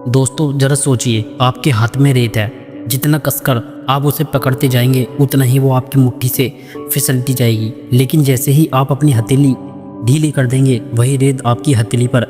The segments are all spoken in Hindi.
दोस्तों ज़रा सोचिए, आपके हाथ में रेत है, जितना कसकर आप उसे पकड़ते जाएंगे उतना ही वो आपकी मुट्ठी से फिसलती जाएगी। लेकिन जैसे ही आप अपनी हथेली ढीली कर देंगे वही रेत आपकी हथेली पर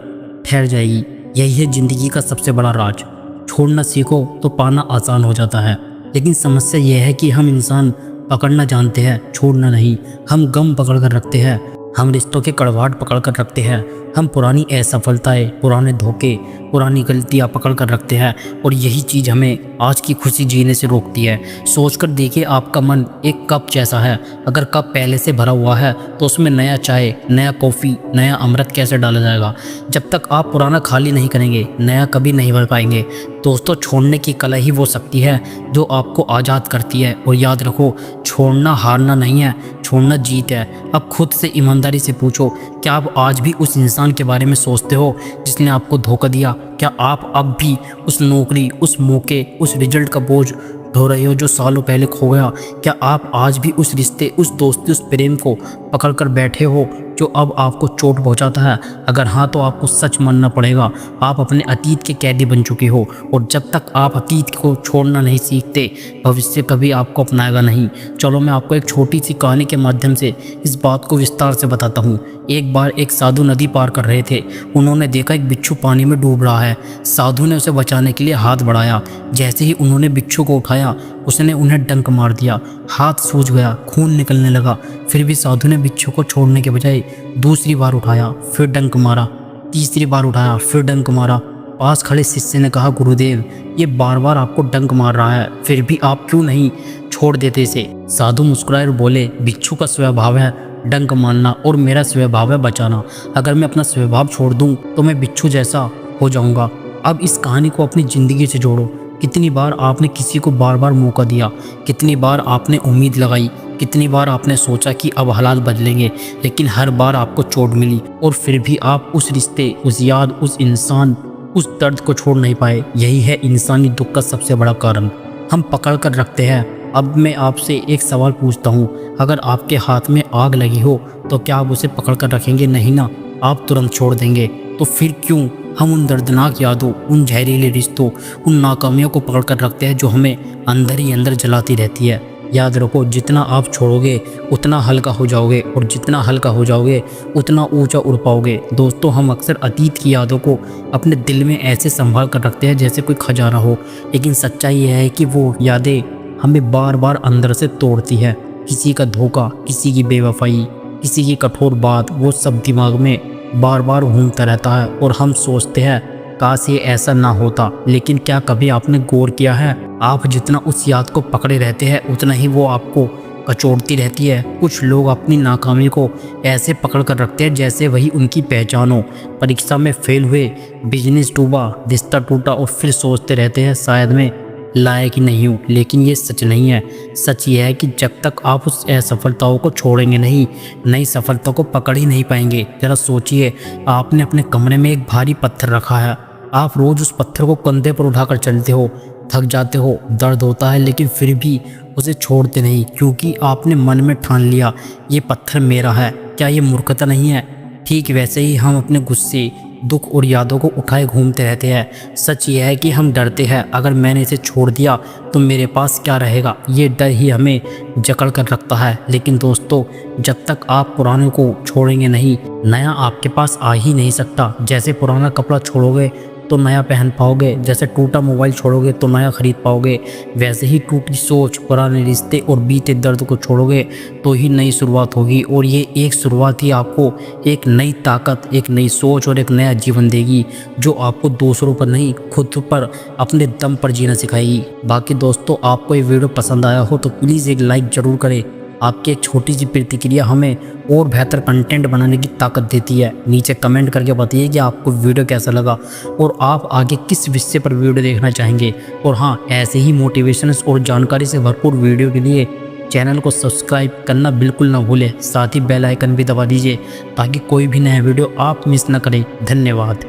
ठहर जाएगी। यही है ज़िंदगी का सबसे बड़ा राज। छोड़ना सीखो तो पाना आसान हो जाता है। लेकिन समस्या यह है कि हम इंसान पकड़ना जानते हैं, छोड़ना नहीं। हम गम पकड़ कर रखते हैं, हम रिश्तों के कड़वाहट पकड़ कर रखते हैं, हम पुरानी असफलताएं, पुराने धोखे, पुरानी गलतियां पकड़ कर रखते हैं और यही चीज़ हमें आज की खुशी जीने से रोकती है। सोचकर देखिए, आपका मन एक कप जैसा है। अगर कप पहले से भरा हुआ है तो उसमें नया चाय, नया कॉफ़ी, नया अमृत कैसे डाला जाएगा? जब तक आप पुराना खाली नहीं करेंगे नया कभी नहीं भर पाएंगे। दोस्तों, छोड़ने की कला ही वो शक्ति है जो आपको आज़ाद करती है। और याद रखो, छोड़ना हारना नहीं है, छोड़ना जीत है। अब खुद से ईमानदारी से पूछो, क्या आप आज भी उस इंसान के बारे में सोचते हो जिसने आपको धोखा दिया? क्या आप अब भी उस नौकरी, उस मौके, उस रिजल्ट का बोझ ढो रहे हो जो सालों पहले खो गया? क्या आप आज भी उस रिश्ते, उस दोस्ती, उस प्रेम को पकड़ कर बैठे हो जो अब आपको चोट पहुंचाता है? अगर हाँ तो आपको सच मानना पड़ेगा, आप अपने अतीत के कैदी बन चुके हो। और जब तक आप अतीत को छोड़ना नहीं सीखते, भविष्य कभी आपको अपनाएगा नहीं। चलो मैं आपको एक छोटी सी कहानी के माध्यम से इस बात को विस्तार से बताता हूँ। एक बार एक साधु नदी पार कर रहे थे। उन्होंने देखा एक बिच्छू पानी में डूब रहा है। साधु ने उसे बचाने के लिए हाथ बढ़ाया। जैसे ही उन्होंने बिच्छू को उठाया, उसने उन्हें डंक मार दिया। हाथ सूज गया, खून निकलने लगा। फिर भी साधु ने बिच्छू को छोड़ने के बजाय दूसरी बार उठाया, फिर डंक मारा, तीसरी बार उठाया, फिर डंक मारा। पास खड़े शिष्य ने कहा, गुरुदेव, ये बार बार आपको डंक मार रहा है, फिर भी आप क्यों नहीं छोड़ देते इसे? साधु मुस्कुराए और बोले, बिच्छू का स्वभाव है डंक मारना और मेरा स्वभाव है बचाना। अगर मैं अपना स्वभाव छोड़ दूं तो मैं बिच्छू जैसा हो जाऊंगा। अब इस कहानी को अपनी ज़िंदगी से जोड़ो। कितनी बार आपने किसी को बार बार मौका दिया, कितनी बार आपने उम्मीद लगाई, कितनी बार आपने सोचा कि अब हालात बदलेंगे, लेकिन हर बार आपको चोट मिली और फिर भी आप उस रिश्ते, उस याद, उस इंसान, उस दर्द को छोड़ नहीं पाए। यही है इंसानी दुख का सबसे बड़ा कारण, हम पकड़ कर रखते हैं। अब मैं आपसे एक सवाल पूछता हूँ, अगर आपके हाथ में आग लगी हो तो क्या आप उसे पकड़ कर रखेंगे? नहीं ना, आप तुरंत छोड़ देंगे। तो फिर क्यों हम उन दर्दनाक यादों, उन जहरीले रिश्तों, उन नाकामियों को पकड़ कर रखते हैं जो हमें अंदर ही अंदर जलाती रहती है? याद रखो, जितना आप छोड़ोगे उतना हल्का हो जाओगे और जितना हल्का हो जाओगे उतना ऊंचा उड़ पाओगे। दोस्तों, हम अक्सर अतीत की यादों को अपने दिल में ऐसे संभाल कर रखते हैं जैसे कोई खजाना हो, लेकिन सच्चाई यह है कि वो यादें हमें बार बार अंदर से तोड़ती है। किसी का धोखा, किसी की बेवफाई, किसी की कठोर बात, वो सब दिमाग में बार बार घूमता रहता है और हम सोचते हैं काश ये ऐसा ना होता। लेकिन क्या कभी आपने गौर किया है, आप जितना उस याद को पकड़े रहते हैं उतना ही वो आपको कचोड़ती रहती है। कुछ लोग अपनी नाकामी को ऐसे पकड़ कर रखते हैं जैसे वही उनकी पहचान हो। परीक्षा में फेल हुए, बिजनेस डूबा, रिश्ता टूटा और फिर सोचते रहते हैं शायद मैं लायक ही नहीं हूँ। लेकिन ये सच नहीं है। सच ये है कि जब तक आप उस असफलताओं को छोड़ेंगे नहीं, नई सफलता को पकड़ ही नहीं पाएंगे। जरा सोचिए, आपने अपने कमरे में एक भारी पत्थर रखा है। आप रोज़ उस पत्थर को कंधे पर उठाकर चलते हो, थक जाते हो, दर्द होता है, लेकिन फिर भी उसे छोड़ते नहीं क्योंकि आपने मन में ठान लिया ये पत्थर मेरा है। क्या ये मूर्खता नहीं है? ठीक वैसे ही हम अपने गुस्से, दुख और यादों को उठाए घूमते रहते हैं। सच ये है कि हम डरते हैं, अगर मैंने इसे छोड़ दिया तो मेरे पास क्या रहेगा? ये डर ही हमें जकड़ कर रखता है। लेकिन दोस्तों, जब तक आप पुराने को छोड़ेंगे नहीं, नया आपके पास आ ही नहीं सकता। जैसे पुराना कपड़ा छोड़ोगे तो नया पहन पाओगे, जैसे टूटा मोबाइल छोड़ोगे तो नया खरीद पाओगे, वैसे ही टूटी सोच, पुराने रिश्ते और बीते दर्द को छोड़ोगे तो ही नई शुरुआत होगी। और ये एक शुरुआत ही आपको एक नई ताकत, एक नई सोच और एक नया जीवन देगी जो आपको दूसरों पर नहीं, खुद पर, अपने दम पर जीना सिखाएगी। बाकी दोस्तों, आपको ये वीडियो पसंद आया हो तो प्लीज़ एक लाइक ज़रूर करें। आपकी एक छोटी सी प्रतिक्रिया हमें और बेहतर कंटेंट बनाने की ताकत देती है। नीचे कमेंट करके बताइए कि आपको वीडियो कैसा लगा और आप आगे किस विषय पर वीडियो देखना चाहेंगे। और हाँ, ऐसे ही मोटिवेशन और जानकारी से भरपूर वीडियो के लिए चैनल को सब्सक्राइब करना बिल्कुल ना भूलें। साथ ही बेल आइकन भी दबा दीजिए ताकि कोई भी नया वीडियो आप मिस ना करें। धन्यवाद।